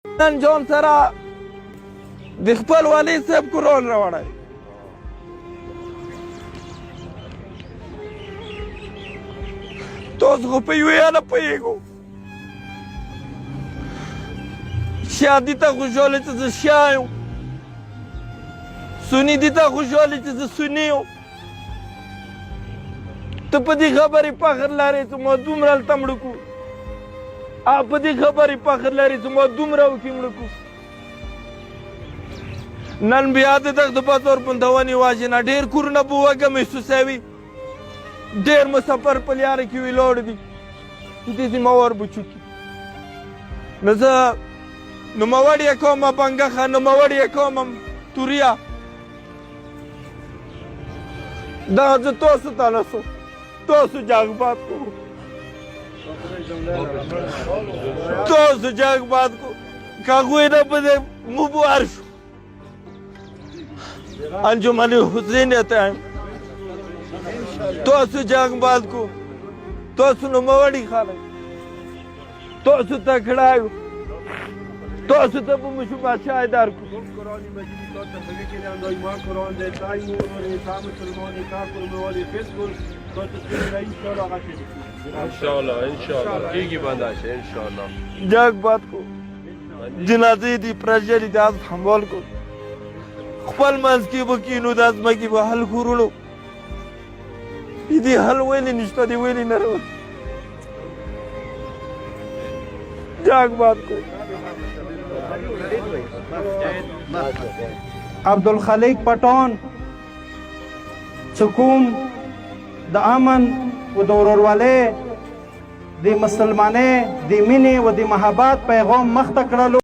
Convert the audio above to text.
نن جون سره د خپل والي صاحب قرآن راوړی. تاسو خو په یوې نه پوهېږو. شیعه دي ته خوشحاله چې زه شیعه یم، سني دي ته خوشحاله چې زه سني یم. ته په دې خبرې فخر لرې چې ما دومره هلته مړه کړو، په دې خبرې فخر لرې چې ما دومره وکې مړه کړو. نن بیا د دغه په طور پندونې واجې نه ډېر کورونه به وږه محسوسوي، ډېر مسافر په لاره کې ولاړ دي، دې ذمهوار به چوکي. نو زه نوموړی یې کوم بنګخه، نوموړی یې کوم توریا، دغه زه تاسو ته نه سو تاسو جنګ باد کو، تاسو جنګ باد کو که هغوی نه په دې مبوار شو. انجمن حسین ته تاسو جنګ باد کو، تاسو نوموړي خلک، تاسو تکړه یو، تاسو ته به موږ بادشاه درکړو. قرآن مجید تا تفکر کنی اندای ما قرآن ده تای مولی تا مسلمانی کا کرموالی فیسبول تا تسکیل رئیس شالا آقا شدید انشاءالله انشاءالله دیگی بنداشه انشاءالله. جنگ باد کو، جنازې دي پرژلې دي از هموال کو، خپل منځ کې به کینو، د ځمکې به حل کورونو دې حل ویلې نشته، دې ویلې نه راوړي. جنگ باد کو. عبدالخلیق پټون چې کوم د امن و د ورورولۍ د مسلمانۍ د مینې و د محبت پیغام مخته کړلو